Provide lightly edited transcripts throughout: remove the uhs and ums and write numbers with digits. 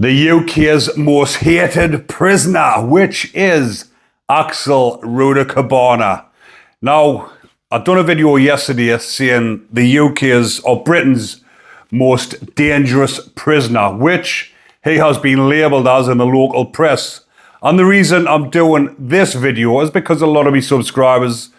The UK's most hated prisoner, which is Axel Rudakubana. Now, I've done a video yesterday saying the UK's or Britain's most dangerous prisoner, which he has been labelled as in the local press. And the reason I'm doing this video is because a lot of my subscribers,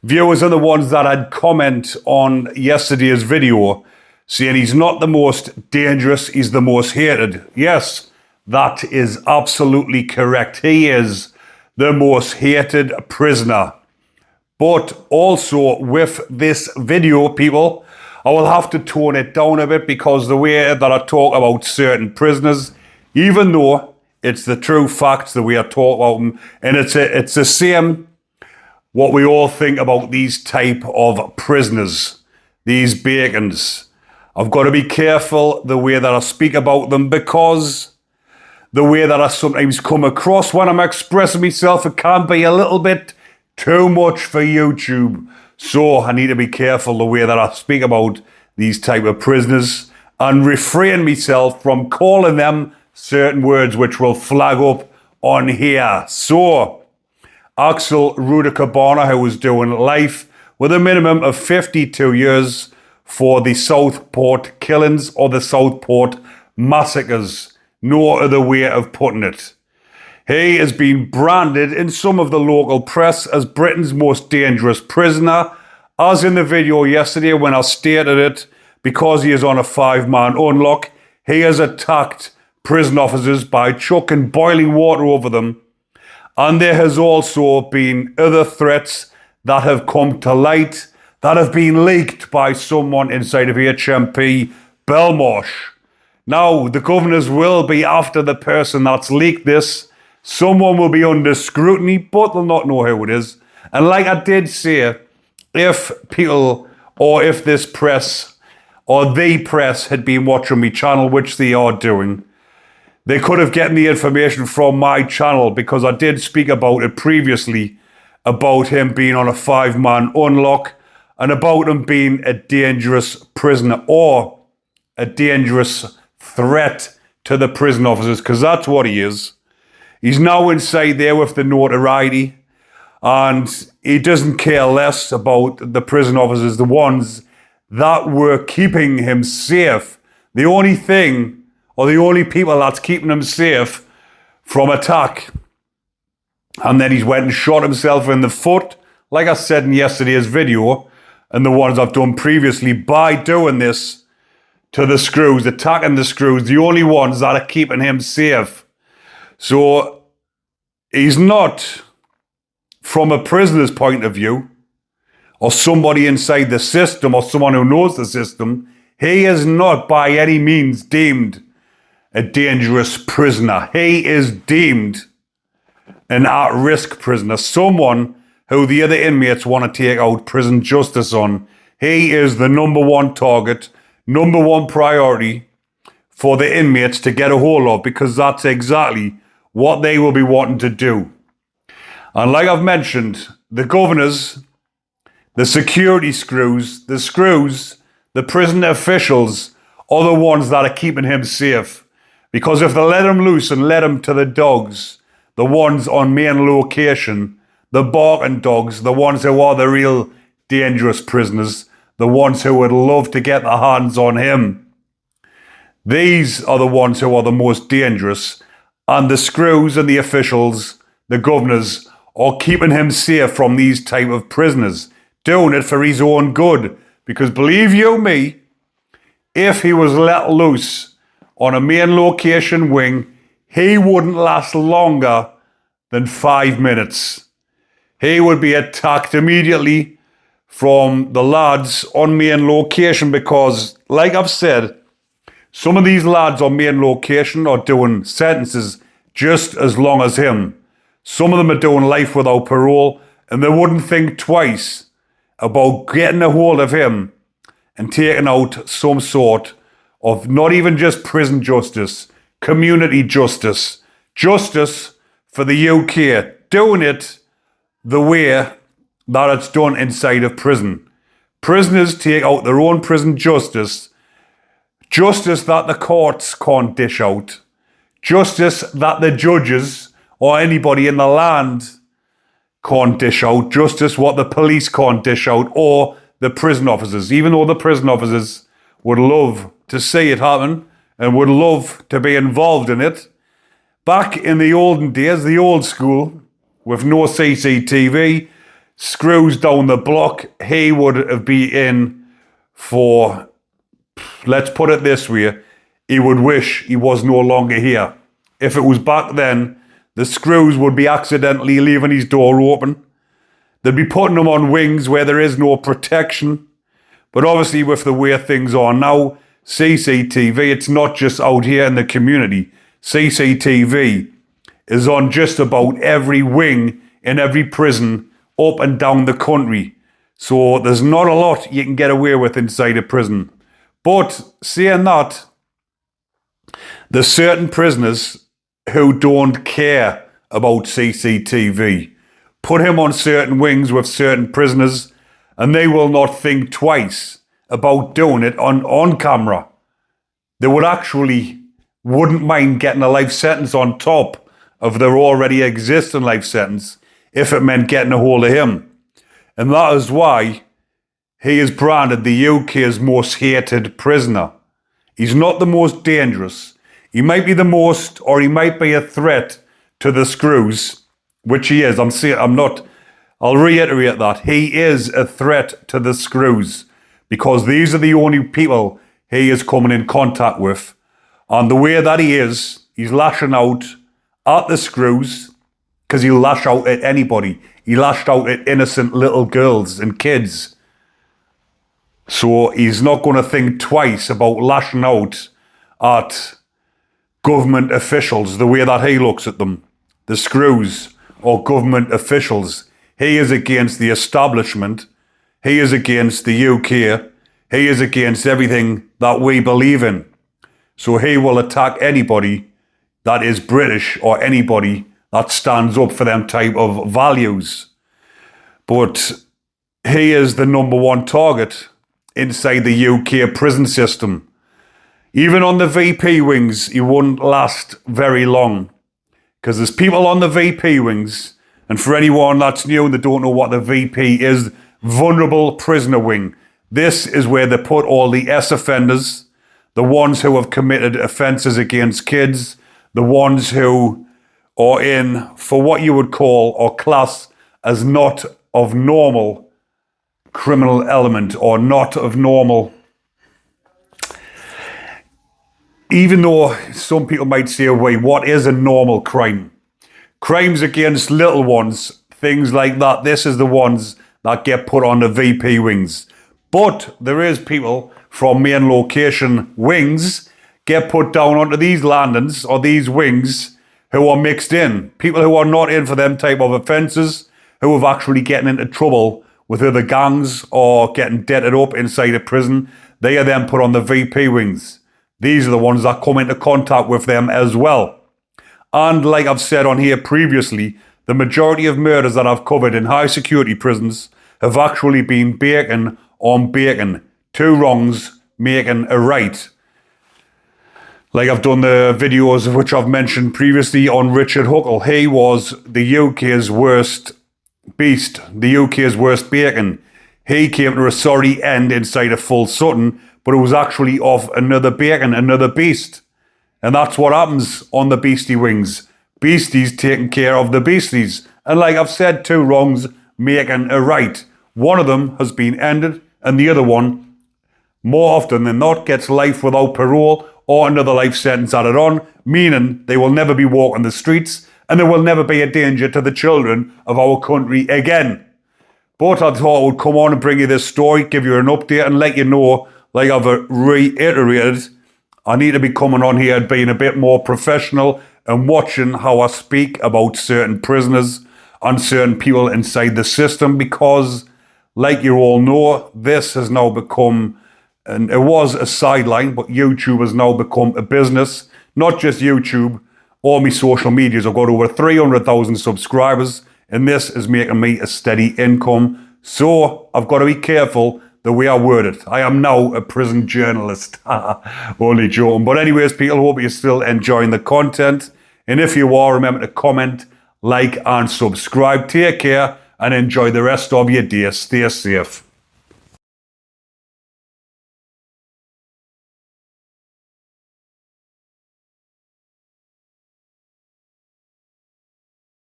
viewers are the ones that had comment on yesterday's video saying he's not the most dangerous, he's the most hated. Yes, that is absolutely correct. He is the most hated prisoner. But also with this video, people, I will have to tone it down a bit because the way that I talk about certain prisoners, even though it's the true facts, the way I talk about them, and it's the same what we all think about these type of prisoners, these bacons. I've got to be careful the way that I speak about them because the way that I sometimes come across when I'm expressing myself, it can be a little bit too much for YouTube. So I need to be careful the way that I speak about these type of prisoners and refrain myself from calling them certain words which will flag up on here. So Axel Rudakubana, who was doing life with a minimum of 52 years for the Southport killings or the Southport massacres. No other way of putting it. He has been branded in some of the local press as Britain's most dangerous prisoner, as in the video yesterday when I stated it, because he is on a 5-man unlock. He has attacked prison officers by chucking boiling water over them. And there has also been other threats that have come to light that have been leaked by someone inside of HMP Belmarsh. Now, the governors will be after the person that's leaked this. Someone will be under scrutiny, but they'll not know who it is. And like I did say, if people or if this press or the press had been watching my channel, which they are doing, they could have gotten the information from my channel because I did speak about it previously about him being on a 5-man unlock and about him being a dangerous prisoner or a dangerous threat to the prison officers, because that's what he is. He's now inside there with the notoriety and he doesn't care less about the prison officers, the ones that were keeping him safe. The only thing or the only people that's keeping him safe from attack. And then he's went and shot himself in the foot, like I said in yesterday's video, and the ones I've done previously, by doing this to the screws, attacking the screws, the only ones that are keeping him safe. So he's not, from a prisoner's point of view, or somebody inside the system, or someone who knows the system, he is not by any means deemed a dangerous prisoner. He is deemed an at-risk prisoner, someone who the other inmates want to take out prison justice on. He is the number one target, number one priority for the inmates to get a hold of, because that's exactly what they will be wanting to do. And like I've mentioned, the governors, the security screws, the prison officials are the ones that are keeping him safe. Because if they let him loose and let him to the dogs, the ones on main location, the barking dogs, the ones who are the real dangerous prisoners, the ones who would love to get their hands on him, these are the ones who are the most dangerous. And the screws and the officials, the governors, are keeping him safe from these type of prisoners, doing it for his own good. Because believe you me, if he was let loose on a main location wing, he wouldn't last longer than 5 minutes. He would be attacked immediately from the lads on main location because, like I've said, some of these lads on main location are doing sentences just as long as him. Some of them are doing life without parole, and they wouldn't think twice about getting a hold of him and taking out some sort of not even just prison justice, community justice, justice for the UK, doing it the way that it's done inside of prison. Prisoners take out their own prison justice, justice that the courts can't dish out, Justice that the judges or anybody in the land can't dish out. Justice what the police can't dish out, or the prison officers. Even though the prison officers would love to see it happen and would love to be involved in it. Back in the olden days, the old school, with no CCTV, screws down the block, he would have been in for, let's put it this way, he would wish he was no longer here. If it was back then, the screws would be accidentally leaving his door open. They'd be putting him on wings where there is no protection. But obviously with the way things are now, CCTV, it's not just out here in the community. CCTV is on just about every wing in every prison up and down the country. So there's not a lot you can get away with inside a prison. But saying that, there's certain prisoners who don't care about CCTV. Put him on certain wings with certain prisoners and they will not think twice about doing it on camera. They wouldn't mind getting a life sentence on top of their already existing life sentence if it meant getting a hold of him. And that is why he is branded the UK's most hated prisoner. He's not the most dangerous. He might be the most, or he might be a threat to the screws, which he is. I'll reiterate that. He is a threat to the screws because these are the only people he is coming in contact with. And the way that he is, he's lashing out at the screws because he'll lash out at anybody. He lashed out at innocent little girls and kids. So he's not going to think twice about lashing out at government officials the way that he looks at them. The screws or government officials. He is against the establishment. He is against the UK. He is against everything that we believe in. So he will attack anybody that is British or anybody that stands up for them type of values. But he is the number one target inside the UK prison system. Even on the VP wings, he wouldn't last very long. Because there's people on the VP wings, and for anyone that's new and they don't know what the VP is, vulnerable prisoner wing. This is where they put all the S offenders, the ones who have committed offences against kids, the ones who are in for what you would call or class as not of normal criminal element or not of normal. Even though some people might say, wait, what is a normal crime? Crimes against little ones, things like that, this is the ones that get put on the VP wings. But there is people from main location wings get put down onto these landings or these wings who are mixed in. People who are not in for them type of offences, who have actually getting into trouble with other gangs or getting debted up inside a prison, they are then put on the VP wings. These are the ones that come into contact with them as well. And like I've said on here previously, the majority of murders that I've covered in high security prisons have actually been bacon on bacon. Two wrongs making a right. Like I've done the videos of which I've mentioned previously on Richard Huckle. He was the UK's worst beast, the UK's worst bacon. He came to a sorry end inside a full Sutton, but it was actually off another bacon, another beast. And that's what happens on the beastie wings. Beasties taking care of the beasties. And like I've said, two wrongs making a right. One of them has been ended, and the other one, more often than not, gets life without parole or another life sentence added on, meaning they will never be walking the streets and there will never be a danger to the children of our country again. But I thought I would come on and bring you this story, give you an update and let you know, like I've reiterated, I need to be coming on here and being a bit more professional and watching how I speak about certain prisoners and certain people inside the system, because like you all know, this has now become, and it was a sideline, but YouTube has now become a business. Not just YouTube, all my social medias. I've got over 300,000 subscribers, and this is making me a steady income. So I've got to be careful the way I word it. I am now a prison journalist. Only joking. But anyways, people, hope you're still enjoying the content. And if you are, remember to comment, like, and subscribe. Take care and enjoy the rest of your day. Stay safe.